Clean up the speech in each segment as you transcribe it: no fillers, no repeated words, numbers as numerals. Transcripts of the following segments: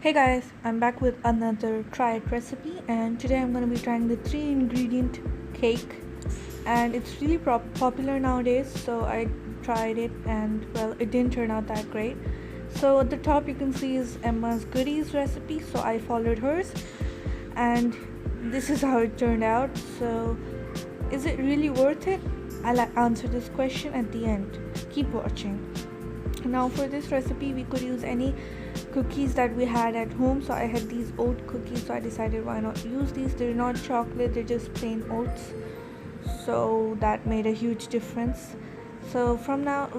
Hey guys, I'm back with another try it recipe, and today I'm going to be trying the 3 ingredient cake, and it's really popular nowadays. So I tried it, and well, it didn't turn out that great. So at the top you can see is Emma's goodies recipe, so I followed hers, and this is how it turned out. So is it really worth it? I'll answer this question at the end. Keep watching. Now for this recipe we could use any cookies that we had at home. So I had these oat cookies, so I decided why not use these. They're not chocolate, they're just plain oats, so that made a huge difference. So from now,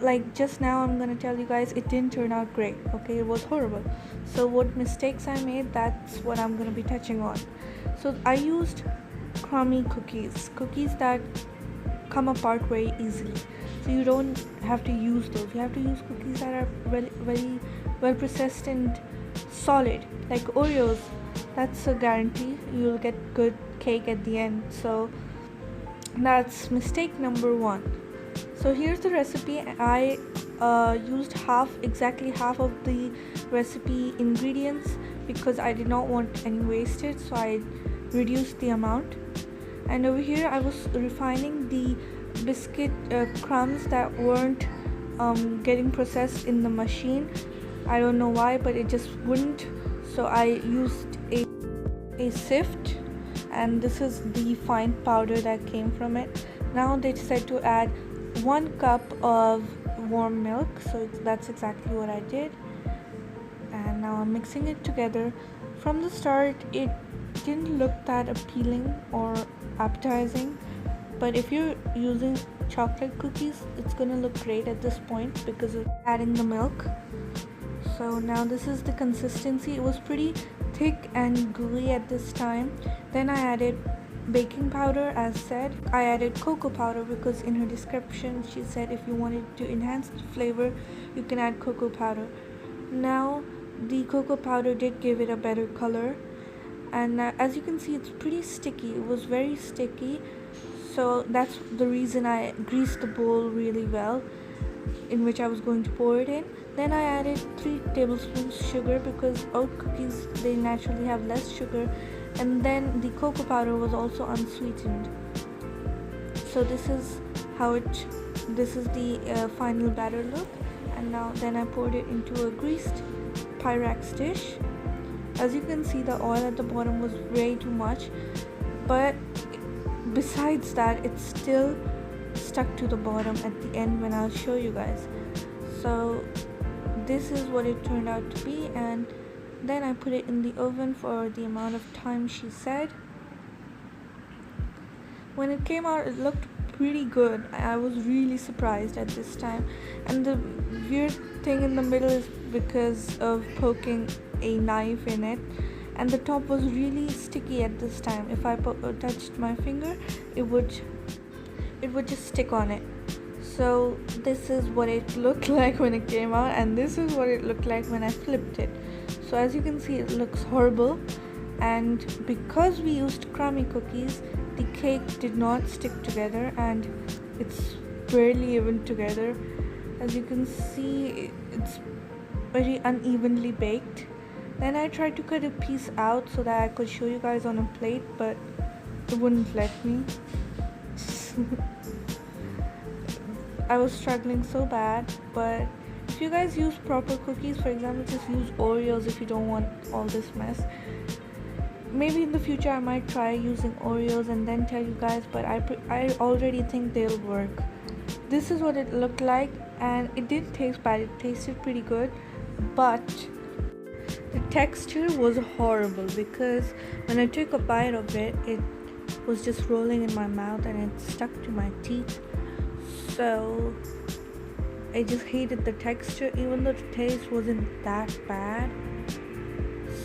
like just now, I'm gonna tell you guys it didn't turn out great. Okay, it was horrible. So what mistakes I made, that's what I'm gonna be touching on. So I used crummy cookies that come apart very easily, so you don't have to use those. You have to use cookies that are very well processed and solid, like Oreos. That's a guarantee you'll get good cake at the end. So that's mistake number one. So here's the recipe. I used exactly half of the recipe ingredients because I did not want any wasted, so I reduced the amount. And over here I was refining the biscuit crumbs that weren't getting processed in the machine. I don't know why, but it just wouldn't. So I used a sift, and this is the fine powder that came from it. Now they said to add 1 cup of warm milk, so that's exactly what I did. And now I'm mixing it together. From the start it didn't look that appealing or appetizing, but if you're using chocolate cookies, it's gonna look great at this point because of adding the milk. So now this is the consistency. It was pretty thick and gooey at this time. Then I added baking powder. As said, I added cocoa powder because in her description she said if you wanted to enhance the flavor, you can add cocoa powder. Now the cocoa powder did give it a better color, and as you can see, it's pretty sticky. It was very sticky, so that's the reason I greased the bowl really well in which I was going to pour it in. Then I added 3 tablespoons sugar because oat cookies, they naturally have less sugar, and then the cocoa powder was also unsweetened. So this is the final batter look. And now then I poured it into a greased Pyrex dish. As you can see, the oil at the bottom was way too much, but besides that it still stuck to the bottom at the end when I'll show you guys. So this is what it turned out to be, and then I put it in the oven for the amount of time she said. When it came out, it looked pretty good. I was really surprised at this time, and the weird thing in the middle is because of poking a knife in it, and the top was really sticky at this time. If I touched my finger, it would just stick on it. So this is what it looked like when it came out, and this is what it looked like when I flipped it. So as you can see, it looks horrible, and because we used crummy cookies, the cake did not stick together, and it's barely even together. As you can see, it's very unevenly baked. Then I tried to cut a piece out so that I could show you guys on a plate, but it wouldn't let me. I was struggling so bad. But if you guys use proper cookies, for example, just use Oreos if you don't want all this mess. Maybe in the future I might try using Oreos and then tell you guys, but I already think they'll work. This is what it looked like, and it didn't taste bad. It tasted pretty good, but the texture was horrible because when I took a bite of it, it was just rolling in my mouth and it stuck to my teeth. So I just hated the texture, even though the taste wasn't that bad.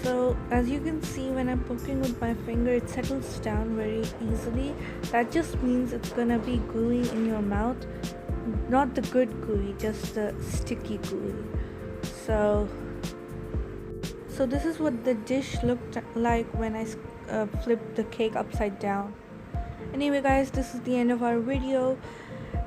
So as you can see, when I'm poking with my finger, it settles down very easily. That just means it's gonna be gooey in your mouth, not the good gooey, just the sticky gooey. So this is what the dish looked like when I flipped the cake upside down. Anyway guys, this is the end of our video.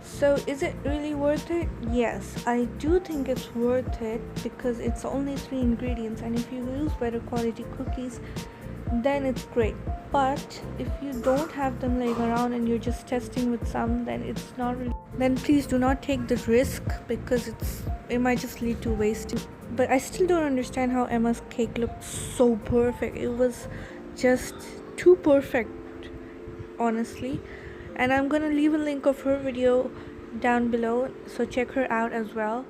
So is it really worth it? Yes, I do think it's worth it because it's only 3 ingredients, and if you use better quality cookies, then it's great. But if you don't have them laying around and you're just testing with some, then it's not really, then please do not take the risk because it might just lead to wasting. But I still don't understand how Emma's cake looked so perfect. It was just too perfect, honestly. And I'm gonna leave a link of her video down below, so check her out as well.